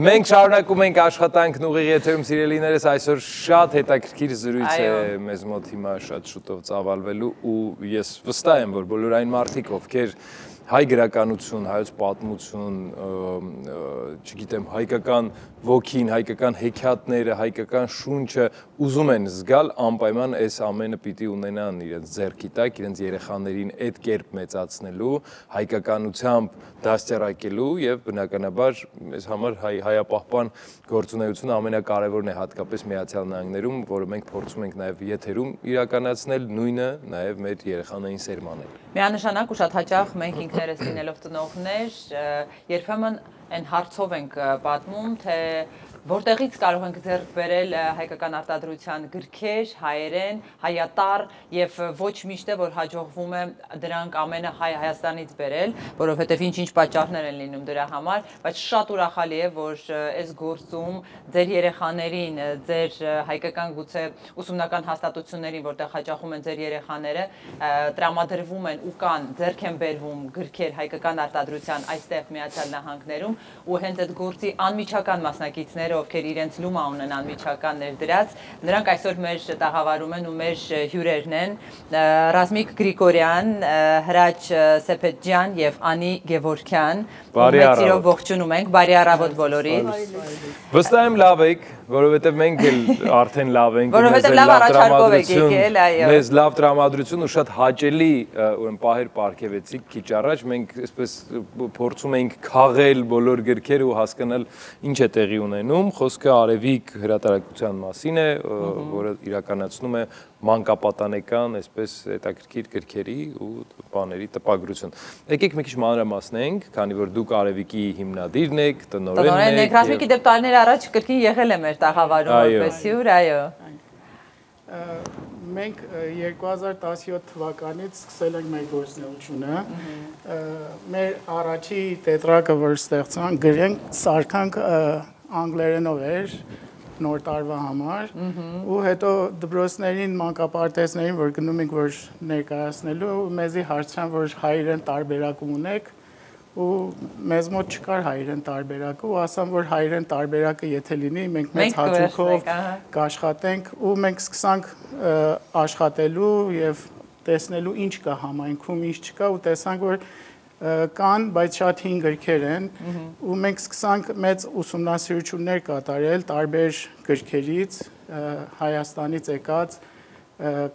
Մենք շարունակում ենք աշխատանքն ուղիղ եթերում սիրելիներս այսօր շատ հետաքրքիր զրույց է մեզ մոտ հիմա շատ շուտով ծավալվելու ու ես վստահ եմ որ բոլոր այն մարդիկ ովքեր հայ գրականություն, հայոց պատմություն, չգիտեմ, հայկական ոգին, հայկական հեքիաթները, հայկական շունչը ուզում են զգալ անպայման այս ամենը պիտի ունենան իրենց ձեռքի տակ, իրենց երեխաներին այդ կերպ մեծացնելու, հայկականությամբ դաստիարակելու եւ բնականաբար այս համար հայապահպան գործունեությունը ամենակարևորն է հատկապես Միացյալ Նահանգներում, որը մենք փորձում ենք նաեւ եթերում իրականացնել, նույնը նաեւ մեր երեխաներին սերմանել։ Միանշանակ ու շատ հաճախ մենք ինքներս լինելով ծնողներ, երբեմն այն հարցով ենք պատմում, թե որտեղից կարող ենք ձեռք բերել հայկական արտադրության գրքեր, հայերեն, հայատառ եւ ոչ միշտ է որ հաջողվում է դրանք ամենը Հայաստանից բերել, որովհետեւ ինչ-ինչ պատճառներ են լինում դրա համար, բայց շատ ուրախալի է որ այս գործում ձեր երեխաներին, ձեր հայկական գուցե ուսումնական հաստատություններին, որտեղ հաճախում են ձեր երեխաները, տրամադրվում են ու կան ձեռք են բերվում գրքեր հայկական արտադրության այստեղ Միացյալ Նահանգներում ու հենց այդ գործի անմիջական մասնակիցները ովքեր իրենց լումա ունեն անմիջական ներդրած, նրանք այսօր մեր տաղավարում են ու մեր հյուրերն են Ռազմիկ Գրիգորյան, Հրաչ Սեփեջյան եւ Անի Գևորգյան, ողջերով ողջունում ենք, բարի առավոտ բոլորիդ։ Վստահ եմ լավ եք, որովհետեւ մենք էլ արդեն լավ ենք, որովհետեւ լավ առաջարկով եք եկել, այո։ Մեզ լավ տրամադրություն ու շատ հաճելի ուրեմն պահեր պարգևեցիք քիչ առաջ, մենք այսպես փորձում ենք քաղել բոլոր գրքերը ու հասկանալ ինչ է տեղի ունենում, խոսքը Արևիկ հրատարակության մասին է, որը իրականացնում է մանկապատանեկան, այսպես հետաքրքիր գրքերի ու բաների տպագրություն։ Եկեք մի քիչ մանրամասնենք, քանի որ դուք Արևիկի հիմնադիրն եք, տնօրենն եք։ Ռազմիկի դեպ տարիներ առաջ կրկին եղել է մեր տաղավարում որպես հյուր, այո։ Մենք 2017 թվականից սկսել ենք մեր գործունեությունը, մեր առաջի տետրակը, որ ստեղծանք, գրենք սարքանք անգլերենով էր, նոր տարվա համար, ու հետո դպրոցներին, մանկապարտեզներին, որ գնում ենք, որ ներկայացնելու, մեզի հարցրան, որ հայերեն տարբերակում ունեք, ու մեզ մոտ չկար հայերեն տարբերակը ու ասամ որ հայերեն տարբերակը եթե լինի մենք մեծ հաճույքով կաշխատենք ու մենք սկսանք աշխատելու եւ տեսնելու ինչ կա համայնքում ինչ չկա ու տեսանք որ կան բայց շատ հին գրքեր են ու մենք սկսանք մեծ ուսումնասիրություններ կատարել տարբեր գրքերից Հայաստանից եկած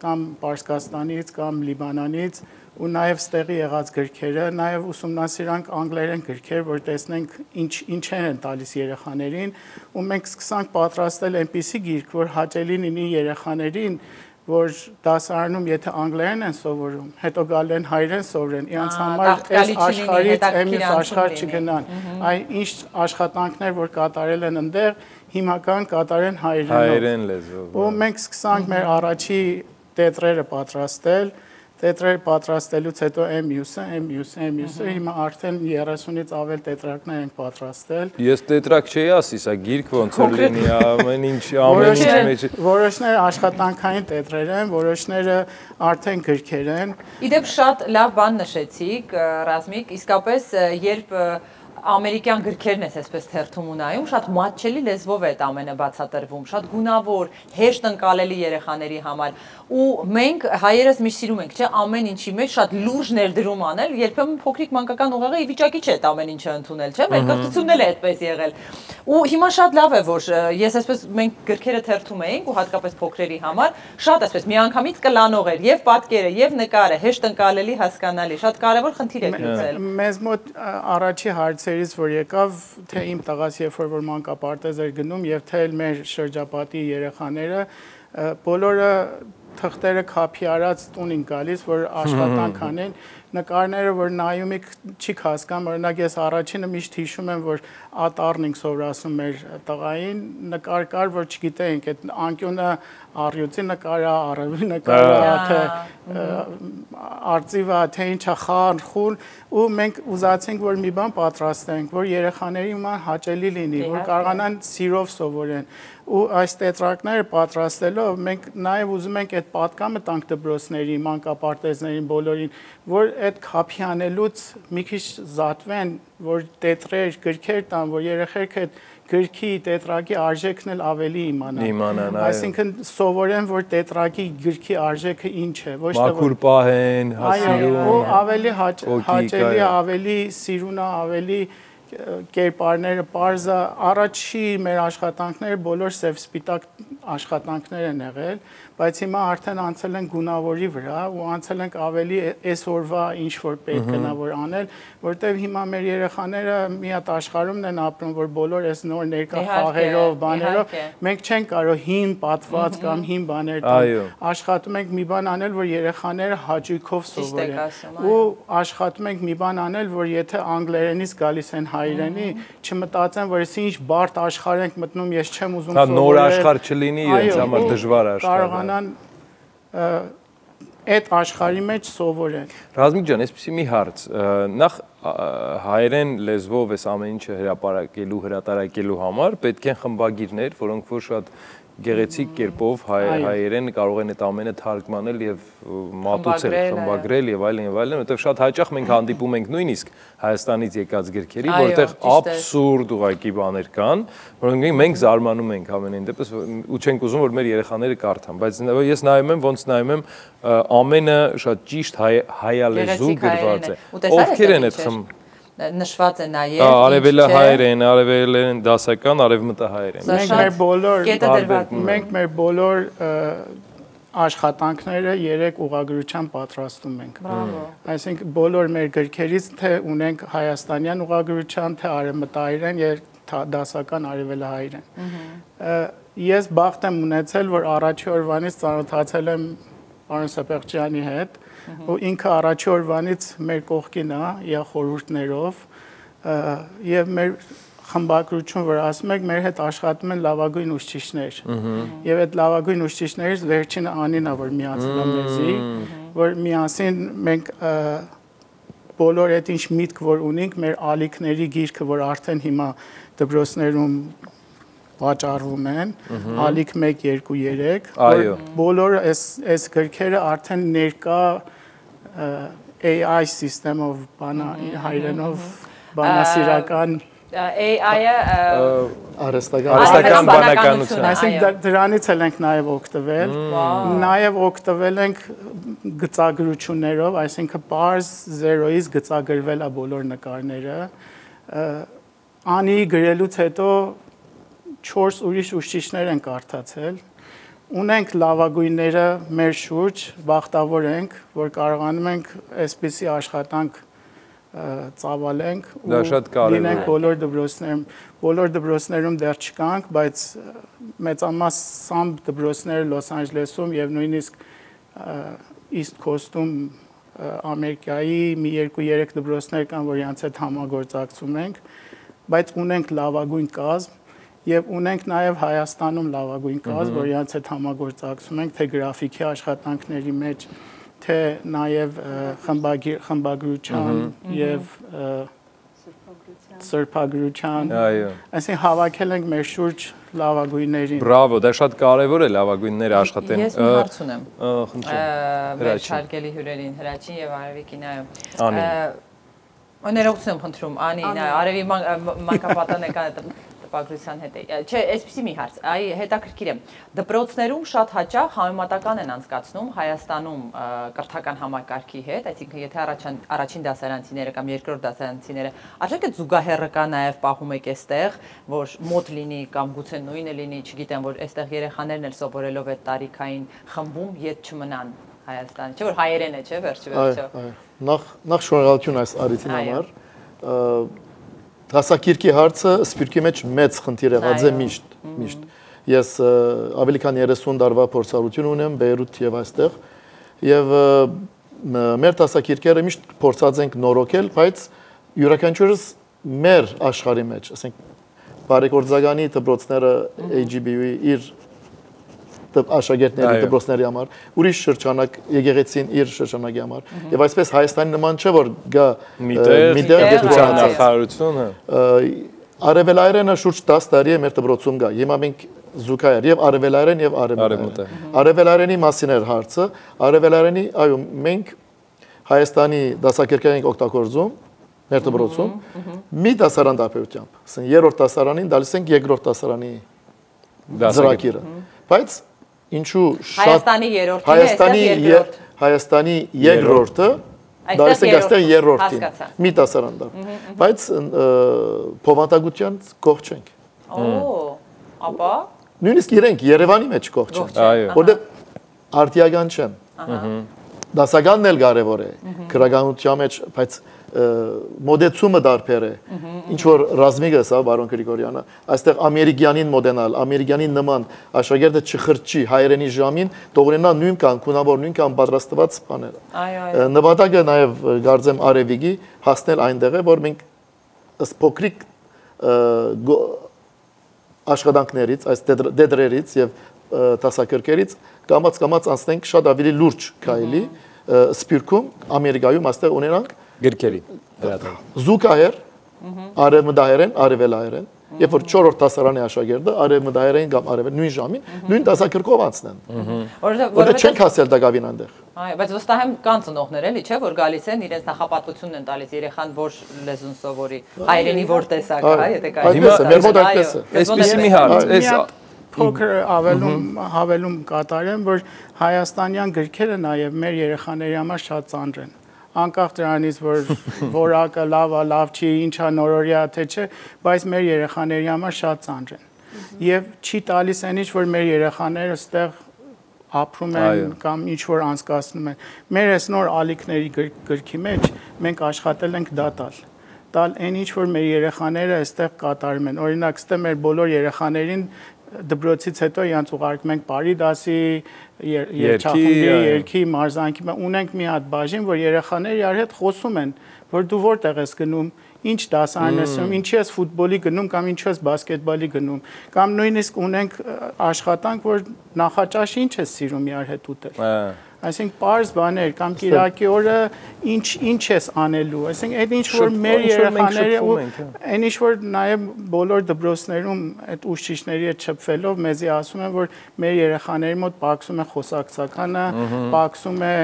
կամ Պարսկաստանից կամ Լիբանանից ու նաև ստեղի եղած գրքերը, նաև ուսումնասիրանք անգլերեն գրքեր, որ տեսնենք ինչ են տալիս երեխաներին, ու մենք սկսանք պատրաստել այնպիսի գիրք, որ հաճելի լինի երեխաներին, որ դասարանում եթե անգլերեն են սովորում, հետո գալու են հայերեն սովորեն, իրանց համար այս աշխարհից մյուս աշխարհ չգնան, այն ինչ աշխատանքներ, որ կատարել են այնտեղ, հիմական կատարեն հայերենով։ Ու մենք սկսանք մեր առաջի տետրերը պատրաստել Տետրեր պատրաստելուց հետո մյուսը, հիմա արդեն 30-ից ավել տետրակներ ենք պատրաստել։ Ես տետրակ չէի ասի, սա գիրք ոնց որ լինի, ամեն ինչ մեջ։ Որոշները աշխատանքային տետրեր են, որոշները արդեն գրքեր են։ Իդեպ շատ լավ բան նշեցիք, Ռազմիկ, իսկապես երբ ամերիկյան գրքերն ես այսպես թերթում ունայում, շատ մատչելի լեզվով է այդ ամենը բացատրվում, շատ գունավոր, հեշտ ընկալելի երեխաների համար, ու մենք հայերս միշտ սիրում ենք, չէ, ամեն ինչի մեջ շատ լուրջ ներդրում անել, երբեմն փոքրիկ մանկական ուղեղը ի վիճակի չէ այդ ամեն ինչը ընդունել, չէ, մեր կրթությունն էլ է այդպես եղել։ Ու հիմա շատ լավ է, որ ես այսպես մենք գրքերը թերթում էինք ու հատկապես փոքրերի համար, շատ այսպես միանգամից կլանող էր եւ պատկերը եւ նկարը, հեշտ ընկալելի, հասկանալի, շատ կարեւոր խնդիր է լուծել։ Մեզ մոտ առաջի հարցերից որ եկավ, թե իմ տղաս երբ որ մանկապարտեզ էր գնում եւ թե մեր շրջապատի երեխաները, բոլորը թղթերը քափի արած տուն են գալիս, որ աշխատանք անեն, նկարները որ նայում եք չի հասկանում, օրինակ ես առաջինը միշտ հիշում եմ, որ ատառն ենք սովորացնում մեր տղային, նկար կար, որ չգիտեինք, այդ անկյունը առյուծի նկարա, արևի նկարա, թե արծիվա, թե ինչա խառն, խուլ, ու մենք ուզացինք, որ մի բան պատրաստենք, որ երեխաների ման հաճելի լինի, որ կարողանան սիրով սովորեն, ու այս տետրակները պատրաստելով մենք նաև ուզում ենք այդ պատկամը տանք դպրոցների, մանկապարտեզներին բոլորին, որ այդ քափի անելուց մի քիչ զատվեն, որ տետրեր, գրքեր տան, որ երեխեք այդ գրքի տետրակի արժեքն էլ ավելի Իմանան, այո։ Այսինքն սովորեն, որ տետրակի գրքի արժեքը ինչ է, ոչ թե Մաքուր պահեն, հասիրուն։ Այո, ավելի հաճելի, ավելի սիրուն, ավելի կերպարները պարզը առաջի մեր աշխատանքները բոլոր սև սպիտակ աշխատանքներ են եղել, բայց հիմա արդեն անցել են գունավորի վրա ու անցել ենք ավելի այսօրվա ինչ որ պետք է նա որ անել, որտեվ հիմա մեր երեխաները մի հատ աշխարհումն են ապրում, որ բոլոր այս նոր ներկա խաղերով, բաներով մենք չենք կարող հին պատված կամ հին բաներ տալ, աշխատում ենք մի բան անել, որ երեխաները հաճույքով սովորեն ու աշխատում ենք մի բան անել, որ եթե անգլերենից գալիս են հայերենի, չմտածեն, որ այսինչ ինչ բարդ աշխարհ ենք մտնում, ես չեմ ուզում սովորել։ Դա նոր աշխարհ չլինի, իրենց համար դժվար աշխարհ։ Կարողանան այդ աշխարհի մեջ սովորեն։ Ռազմիկ ջան, այսպեսի մի հարց, նախ հայերեն լեզվով այս ամեն ինչը հրապարակելու, հրատարակելու համար պետք են խմբագիրներ, որոնք որ շատ գեղեցիկ կերպով հայերեն կարող են այդ ամենը թարգմանել եւ մատուցել, խմբագրել եւ այլն, որովհետեւ շատ հաճախ մենք հանդիպում ենք նույնիսկ Հայաստանից եկած գրքերի, որտեղ աբսուրդ ուղղակի բաներ կան, որոնք մենք զարմանում ենք ամենայն դեպս ու չենք ուզում որ մեր երեխաները կարդան, բայց ես նայում եմ, ոնց նայում եմ, ամենը շատ ճիշտ հայալեզու գրված է։ Ովքեր են այդ նշված է նաև արևելահայերեն, արևելերեն դասական, արևմտահայերեն։ Մենք մեր բոլոր աշխատանքները 3 ուղղագրությամբ պատրաստում ենք։ Այսինքն բոլոր մեր գրքերից թե ունենք հայաստանյան ուղղագրությամբ, թե արևմտահայերեն եւ դասական արևելահայերեն։ Ես բախտ եմ ունեցել, որ առաջի օրվանից ծանոթացել եմ պարոն Սեփեղջյանի հետ ու ինքը առաջի օրվանից մեր կողքին է, իր խորհուրդներով եւ մեր խմբագրություն, որ ասում եք, մեր հետ աշխատում են լավագույն ուսուցիչներ։ Եվ այդ լավագույն ուսուցիչներից վերջինը Անին է, որ միացել է մեզի, որ միասին մենք բոլոր այդ ինչ միտք որ ունենք, մեր ալիքների գիրքը, որ արդեն հիմա դպրոցներում վաճառվում են, ալիք 1, 2, 3, որ բոլոր այս գրքերը արդեն ներկա AI system-ով հայերենով բանասիրական AI-ը արհեստական բանականություն, այսինքն դրանից էլ ենք նաև օգտվել, նաև օգտվել ենք գծագրություններով, այսինքն պարզ 0-ից գծագրվել է բոլոր նկարները, անի գրելուց հետո 4 ուրիշ ուսուցիչներ են կարդացել, ունենք լավագույնները մեր շուրջ, բախտավոր ենք, որ կարողանում ենք այսպիսի աշխատանք ծավալենք ու լինենք բոլոր դպրոցներում դեռ չկանք, բայց մեծամասամբ դպրոցները Լոս Անջելեսում եւ նույնիսկ East Coast-ում Ամերիկայի մի 2-3 դպրոցներ կան, որ իրենց հետ համագործակցում ենք, բայց ունենք լավագույն կազմ եւ ունենք նաեւ Հայաստանում լավագույն կազմ, որ իրենց հետ համագործակցում ենք թե գրաֆիկի աշխատանքների մեջ, թե նաեւ խմբագրության եւ սրբագրության, այսինքն հավաքել ենք մեր շուրջ լավագույններին։ Բրավո, դա շատ կարևոր է լավագույնները աշխատեն։ Ես մի հարց ունեմ։ Մեր շարգելի հյուրերին, Հրաչին եւ Արևիկին, այո։ Ներողություն եմ խնդրում, Անին, Արևի մանկապատանեկան տպագրության հետ է։ Չէ, այսպեսի մի հարց, հետաքրքիր է։ Դպրոցներում շատ հաճախ համեմատական են անցկացնում Հայաստանում կրթական համակարգի հետ, այսինքն եթե առաջին դասարանցիները կամ երկրորդ դասարանցիները արժեք է զուգահեռը նաև պահում եք այստեղ, որ մոտ լինի կամ գուցե նույնը լինի, չգիտեմ, որ այստեղ երեխաներն էլ սովորելով այդ տարիքային խմբում ետ չմնան Հայաստանի, չէ՞ որ հայերեն է, չէ՞ վերջը։ Նախ շնորհակալություն այս արիցին համար։ Դասակիրքի հարցը Սփյուռքի մեջ մեծ խնդիր եղած է միշտ։ Ես ավելի քան 30 տարվա փորձառություն ունեմ Բեյրութ եւ այստեղ եւ մեր դասակիրքերը միշտ փորձած ենք նորոգել, բայց յուրաքանչյուրս մեր աշխարհի մեջ, ասենք բարեգործականի դպրոցները AGB-ի իր աշակերտների դպրոցների համար, ուրիշ շրջանակ եկեղեցին իր շրջանակի համար եւ այսպես Հայաստանի նման չէ որ գա միտեղ դպրոցական նախարարությունը արևելայրենը շուրջ 10 տարի է մեր դպրոցում գա հիմա մենք զուգահեռ եւ արևելայրեն եւ արևմտայրեն արևելայրենի մասին էր հարցը արևելայրենի այո մենք Հայաստանի դասակերտային ենք օգտագործում մեր դպրոցում մի դասարան դարբերությամբ, ասենք երրորդ դասարանին դալիս ենք երկրորդ դասարանի ծրագիրը, բայց ինչու շատ Հայաստանի երկրորդը դալիս ենք այստեղ երրորդին, մի դասարան դա, բայց փոխանցության կողջ չենք։ Ապա նույնիսկ իրենք Երևանի մեջ կողջ չեն, որտեղ արտիական չեն։ Դասականն էլ կարևոր է քրագանության մեջ, բայց մոդեցումը դարբեր է։ Ինչ որ ռազմիկը սա բարոն Գրիգորյանը, այստեղ ամերիկյանին մոդենալ, ամերիկյանին նման աշակերտը չխրճի հայերենի ժամին, թողնենա նույնքան քունավոր, նույնքան պատրաստված բաները։ Նպատակը նաև գարձեմ Արևիկի հասնել այնտեղ է, որ մենք ըստ փոքրիկ աշխատանքներից, այս դեդրերից եւ դասակրկերից կամաց անցնենք շատ ավելի լուրջ քայլի Սփյուռքում, Ամերիկայում այստեղ ունենանք գրքերի զուգահեռ արևմտահայերեն, արևելահայերեն, երբ որ 4-րդ դասարանի աշակերտը արևմտահայերեն կամ արևել նույն ժամին նույն դասակրկով անցնեն։ Որտեղ չենք հասել դակավին այնտեղ։ Այո, բայց վստահ եմ կան ծնողներ էլի, չէ, որ գալիս են իրենց նախապատվությունն են տալիս երեխան որ լեզուն սովորի, հայրենի որ տեսակ, հա, եթե կարելի։ Այդպես է, մեր մոտ այդպես է։ Այսպեսի մի հարց, փոքր հավելում կատարեմ, որ հայաստանյան գրքերը նաև մեր երեխաների համար շատ ծանր են։ Անկախ դրանից, որ որակը լավ է, լավ չի, ինչա նորորյա թե չէ, բայց մեր երեխաների համար շատ ծանր են։ Եվ չի տալիս այն ինչ, որ մեր երեխաները այստեղ ապրում են կամ ինչ որ անցկացնում են։ Մեր այս նոր ալիքների գրքի մեջ մենք աշխատել ենք դա տալ այն ինչ որ մեր երեխաները այստեղ կատարում են։ Օրինակ, ստե մեր բոլոր երեխաներին դպրոցից հետո իրանց ուղարկում ենք բարի դասի, երգչախմբի, երգի, մարզանքի, ունենք մի հատ բաժին, որ երեխաները իրար հետ խոսում են, որ դու որտեղ ես գնում, ինչ դասարան ես գնում, ինչի ես ֆուտբոլի գնում կամ ինչի ես բասկետբոլի գնում, կամ նույնիսկ ունենք աշխատանք, որ նախաճաշ ինչ ես սիրում իրար հետ ուտել։ Այսինքն պարզ բաներ կամ կիրակի օրը ինչ ես անելու, այսինքն այդ ինչ որ մեր երեխաները ու այն ինչ որ նաև բոլոր դպրոցներում այդ ուսուցիչների հետ շփվելով մեզի ասում են, որ մեր երեխաների մոտ պակսում է խոսակցականը, պակսում է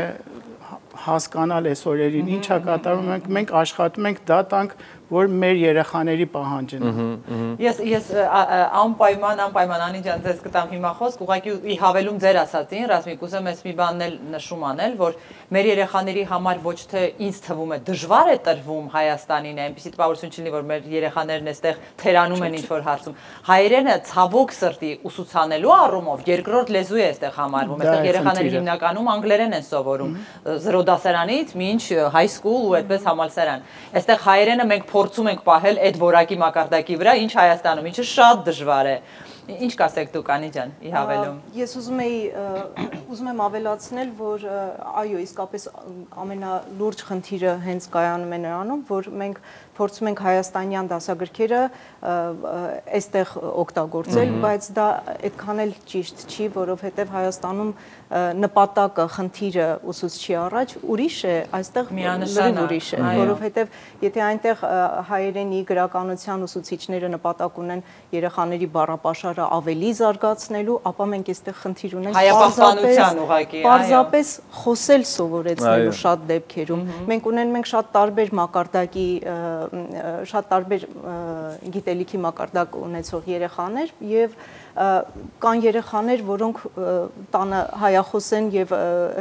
հասկանալ այս օրերին ինչա կատարում մենք աշխատում ենք դա տանք որ մեր երեխաների պահանջն է։ Ես անպայման Անի ջան ձեզ կտամ հիմա խոսք, ուղղակի հավելում ձեր ասածին, Ռազմիկ, ուզում ես մի բան նշում անել, որ մեր երեխաների համար ոչ թե ինձ թվում է դժվար է տրվում Հայաստանին, այնպեսի տպավորություն չլինի, որ մեր երեխաներն այստեղ թերանում են ինչ-որ հարցում։ Հայերենը ցավոք սրտի ուսուցանելու առումով երկրորդ լեզու է այստեղ համարվում, այստեղ երեխաները հիմնականում անգլերեն են սովորում, 0 դասարանից մինչ high school ու այդպես համալսարան։ Այստեղ հայերենը մենք փորձում ենք պահել այդ որակի մակարդակի վրա, ինչ Հայաստանում, ինչը շատ դժվար է։ Ինչ կասեք դուք, Անի ջան, ի հավելում։ Ես ուզում եմ ավելացնել, որ այո, իսկապես ամենալուրջ խնդիրը հենց կայանում է նրանում, որ մենք փորձում ենք հայաստանյան դասագրքերը այստեղ օգտագործել, բայց դա այդքան էլ ճիշտ չի, որովհետև Հայաստանում նպատակը, խնդիրը ուսուցչի առաջ ուրիշ է, այստեղ լրիվ ուրիշ է, որովհետև եթե այնտեղ հայերենի գրականության ուսուցիչները նպատակ ունեն երեխաների բառապաշարը ավելի զարգացնելու, ապա մենք այստեղ խնդիր ունենք հայապահպանության ուղղակի, պարզապես խոսել սովորեցնելու շատ դեպքերում։ Մենք ունենք շատ տարբեր մակարդակի շատ տարբեր գիտելիքի մակարդակ ունեցող երեխաներ եւ կան երեխաներ, որոնք տանը հայախոս են եւ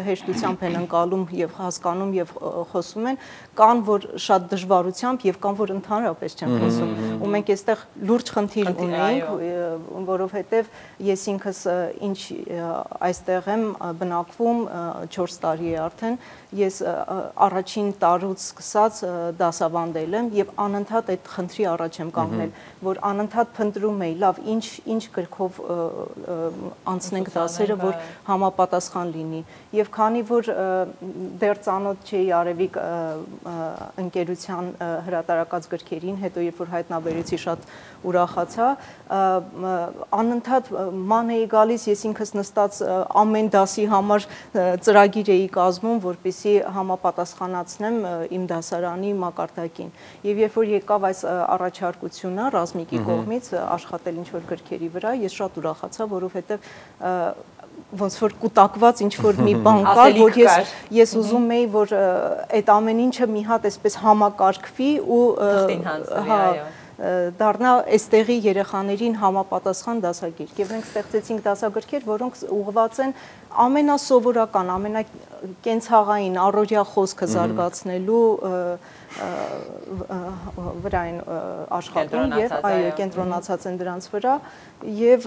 հեշտությամբ են ընկալում եւ հասկանում եւ խոսում են, կան որ շատ դժվարությամբ եւ կան որ ընդհանրապես չեն խոսում։ Ու մենք այստեղ լուրջ խնդիր ունենք, որովհետեւ ես ինքս ինչ այստեղ եմ բնակվում 4 տարի է արդեն, ես առաջին տարուց սկսած դասավանդել եմ եւ անընդհատ այդ խնդրի առաջ եմ կանգնել, որ անընդհատ փնտրում էի, լավ, ինչ գրքով անցնենք դասերը, որ համապատասխան լինի։ Եվ քանի որ դեռ ծանոթ չէի Արևիկ ընկերության հրատարակած գրքերին, հետո երբ որ հայտնաբերեցի շատ ուրախացա, անընդհատ ման էի գալիս, ես ինքս նստած ամեն դասի համար ծրագիր էի կազմում, որպեսզի համապատասխանացնեմ իմ դասարանի մակարդակին։ Եվ երբ որ եկավ այս առաջարկությունը Ռազմիկի կողմից աշխատել ինչ-որ գրքերի վրա, ես շատ ուրախացա, որովհետև ոնց որ կուտակված ինչ որ մի բան կար, որ ես ուզում էի, որ այդ ամեն ինչը մի հատ այսպես համակարգվի ու դառնա այստեղի երեխաներին համապատասխան դասագիրք։ Եվ մենք ստեղծեցինք դասագրքեր, որոնք ուղղված են ամենասովորական, ամենակենցաղային առօրյա խոսքը զարգացնելու վրա են աշխատում եւ այո կենտրոնացած են դրանց վրա եւ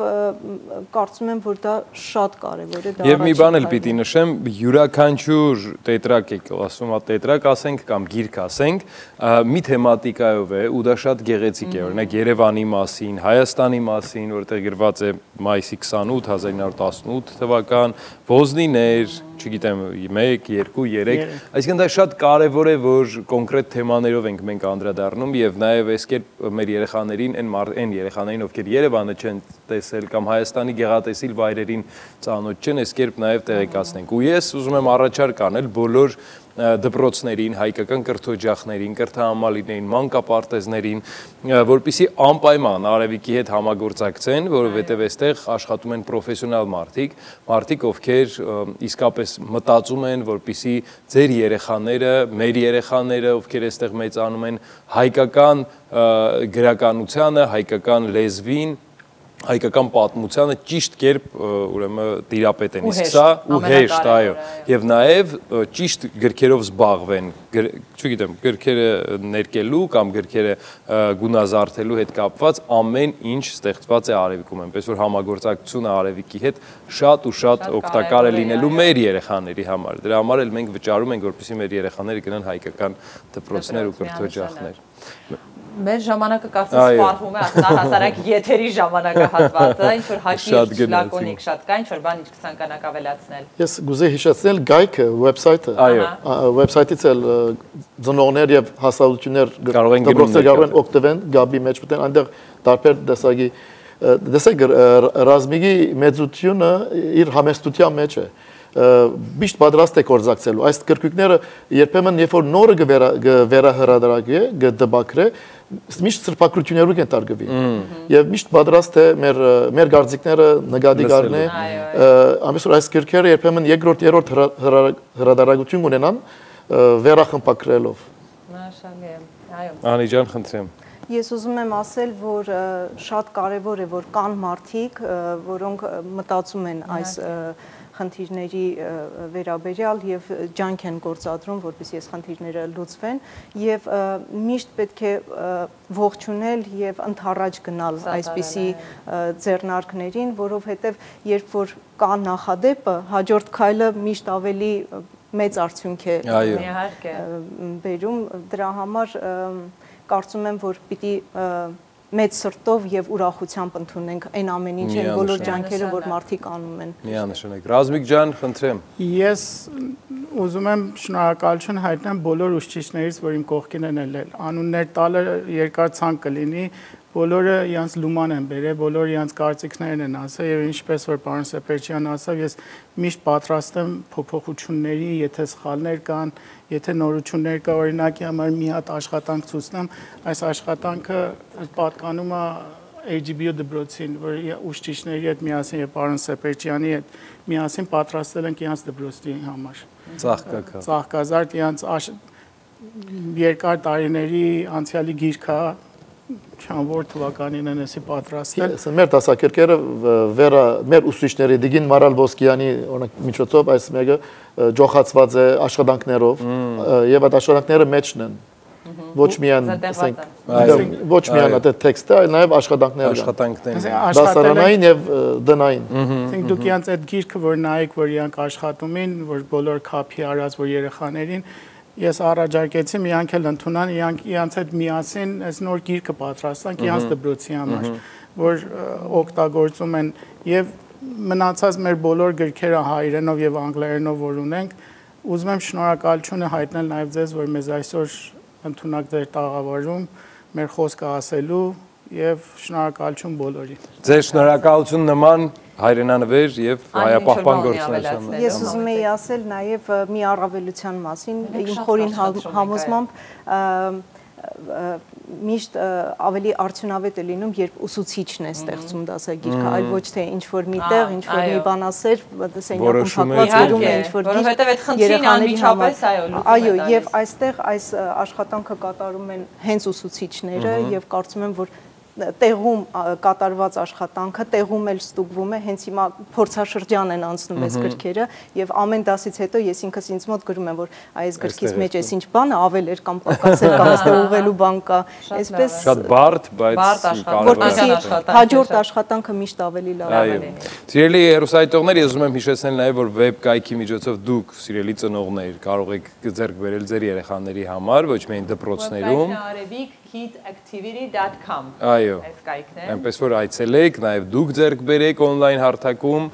կարծում եմ որ դա շատ կարեւոր է դա եւ մի բան էլ պիտի նշեմ յուրաքանչյուր տետրակ եք ասում ա տետրակ ասենք կամ գիրք ասենք մի թեմատիկայով է ու դա շատ գեղեցիկ է օրինակ Երևանի մասին Հայաստանի մասին որտեղ գրված է մայիսի 28 1918 թվական ոզնիներ չգիտեմ 1 2 3 այսինքն դա շատ կարեւոր է որ կոնկրետ թեմաներով ենք մենք անդրադառնում եւ նաեւ այս կերպ մեր երեխաներին այն երեխաներին ովքեր Երևանը չեն տեսել կամ Հայաստանի գեղատեսիլ վայրերին ծանոթ չեն այս կերպ նաեւ տեղեկացնենք ու ես ուզում եմ առաջարկ անել բոլոր դպրոցներին, հայկական կրթօջախներին, կրթահամալիրներին, մանկապարտեզներին, որպեսզի անպայման Արևիկի հետ համագործակցեն, որովհետև այստեղ աշխատում են պրոֆեսիոնալ մարդիկ, ովքեր իսկապես մտածում են, որպեսզի ձեր երեխաները, մեր երեխաները, ովքեր այստեղ մեծանում են, հայկական գրականությանը, հայկական լեզվին հայկական պատմությանը ճիշտ կերպ ուրեմն տիրապետեն իսկ սա ու հեշտ այո եւ նաեւ ճիշտ գրքերով զբաղվեն չգիտեմ գրքերը ներկելու կամ գրքերը գունազարդելու հետ կապված ամեն ինչ ստեղծված է Արևիկում այնպես որ համագործակցությունը Արևիկի հետ շատ ու շատ օգտակար է լինելու մեր երեխաների համար դրա համար էլ մենք վճարում ենք որպեսզի մեր երեխաները գնան հայկական դպրոցներ ու կրթօջախներ Մեր ժամանակը կարծես սպառվում է առհասարակ եթերի ժամանակահատվածը, ինչ որ հաշիվ լակոնիկ շատ կա, ինչ որ բան ինչ կցանկանաք ավելացնել։ Ես գուզեի հիշեցնել գայքը, վեբսայթը, վեբսայթից էլ ծնողներ եւ հասարակություններ կարող են օգտվեն, գաբի մեջ մտեն, այնտեղ տարբեր տեսակի տեսեք ռազմիկի մեծությունը իր համեստության մեջ է միշտ պատրաստ է կորզակցելու այս կրկիկները երբեմն երբ որ նորը վերահրադարագի գդբակրե միշտ սրբակրություններով են տարգվի եւ միշտ պատրաստ է մեր գարձիկները նկատի գարնե ամենուր այս կրկերը երբեմն երկրորդ երրորդ հրադարագություն ունենան վերախմբակրելով Մաշալի այո Անի ջան խնդրեմ Ես ուզում եմ ասել, որ շատ կարևոր է, որ կան մարդիկ, որոնք մտածում են այս խնդիրների վերաբերյալ եւ ջանք են գործադրում, որպեսզի այս խնդիրները լուծվեն եւ միշտ պետք է ողջունել եւ ընդառաջ գնալ այսպիսի ձեռնարկներին, որովհետեւ երբ որ կա նախադեպը, հաջորդ քայլը միշտ ավելի մեծ արդյունք է բերում, դրա համար կարծում եմ, որ պիտի մեծ սրտով եւ ուրախությամբ ընդունենք այն ամեն ինչը, բոլոր ջանքերը, որ մարդիկ անում են։ Միանշանակ։ Ռազմիկ ջան, խնդրեմ։ Ես ուզում եմ շնորհակալություն հայտնել բոլոր ուսուցիչներից, որ իմ կողքին են ելել։ Անուններ տալը երկար ցանկ կլինի, բոլորը իրանց լուման են բերել, բոլորը իրանց կարծիքներն են ասել եւ ինչպես որ պարոն Սեփերչյանն ասավ, ես միշտ պատրաստ եմ փոփոխությունների, եթե սխալներ կան, եթե նորություններ կա, օրինակի համար մի հատ աշխատանք ցույցնեմ, այս աշխատանքը պատկանում է AGBO դպրոցին, որ ուսուցիչների հետ միասին եւ պարոն Սեփերչյանի հետ միասին պատրաստել ենք իրանց դպրոցի համար։ Ծաղկազարդ իրանց երկար տարիների անցյալի գիրքա Չանվոր թվականին են էսի պատրաստել։ Մեր դասակերկերը մեր ուսուցիչների Դիգին Մարալ Ոսկյանի օրինակ միջոցով այս մեկը ջոխացված է աշխատանքներով եւ այդ աշխատանքները մեջն են։ Ոչ միայն ոչ միայն այդ տեքստը, այլ նաեւ աշխատանքներն։ Դասարանային եւ դնային։ Ասենք դուք իրանց այդ գիրքը որ նայեք, որ իրանք աշխատում են, որ բոլոր քափի արած որ երեխաներին Ես առաջարկեցի միանք էլ ընդունան, իրանց հետ միասին այս նոր գիրքը պատրաստանք իրանց դպրոցի համար, որ օգտագործում են եւ մնացած մեր բոլոր գրքերը հայերենով եւ անգլերենով որ ունենք, ուզում եմ շնորհակալությունը հայտնել նաեւ ձեզ, որ մեզ այսօր ընդունակ ձեր տաղավարում մեր խոսքը ասելու եւ շնորհակալություն բոլորին։ Ձեր շնորհակալություն նման հայրենանվեր եւ հայապահպան գործունեության։ Ես ուզում եի ասել նաեւ մի առավելության մասին, իմ խորին համոզմամբ միշտ ավելի արդյունավետ է լինում, երբ ուսուցիչն է ստեղծում դասագիրքը, այլ ոչ թե ինչ որ միտեղ, ինչ որ մի բանասեր, սենյակում փակված գրում է ինչ որ գիրք, որովհետև այդ խնդրին անմիջապես այո, եւ այստեղ այս աշխատանքը կատարում են հենց ուսուցիչները եւ կարծում եմ, որ տեղում կատարված աշխատանքը տեղում էլ ստուգվում է, հենց հիմա փորձաշրջան են անցնում այս գրքերը եւ ամեն դասից հետո ես ինքս ինձ մոտ գրում եմ, որ այս գրքից մեջ էս ինչ բանը ավել էր կամ պակաս էր կամ այստեղ ուղղելու բան կա, այսպես շատ բարդ, բայց որտեղ հաջորդ աշխատանքը միշտ ավելի լավ է։ Սիրելի հեռուստադիտողներ, ես ուզում եմ հիշեցնել նաեւ, որ վեբ կայքի միջոցով դուք, սիրելի ծնողներ, կարող եք ձեռք բերել ձեր երեխաների համար, ոչ միայն դպրոցներում, kidsactivity.com Այո, այնպես որ այցելեք, նաև դուք ձեռք բերեք օնլայն հարթակում,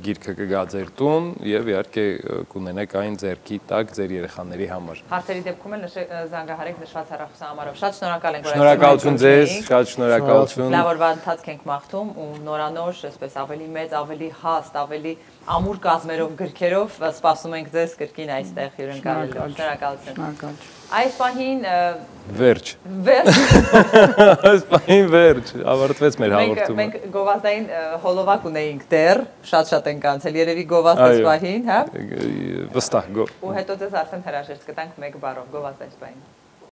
գիրքը կգա ձեր տուն եւ իհարկե կունենեք այն ձեռքի տակ ձեր երեխաների համար։ Հարցերի դեպքում էլ զանգահարեք նշված հեռախոսահամարով։ Շատ շնորհակալ ենք, որ Շնորհակալություն ձեզ, շատ շնորհակալություն։ Լավ օրվա ընթացք ենք մաղթում ու նորանոր, այսպես ավելի մեծ, ավելի հաստ, ավելի ամուր կազմերով գրքերով սպասում ենք ձեզ կրկին այստեղ հյուրընկալելու։ Շնորհակալություն։ Այս պահին վերջ։ Այս պահին վերջ, ավարտվեց մեր հաղորդումը։ Մենք գովազդային հոլովակ ունեինք դեռ, շատ ենք անցել, երևի գովազդ այս պահին, հա։ Վստահ գո։ Ու հետո ձեզ արդեն հրաժեշտ կտանք մեկ բառով գովազդ այս պահին։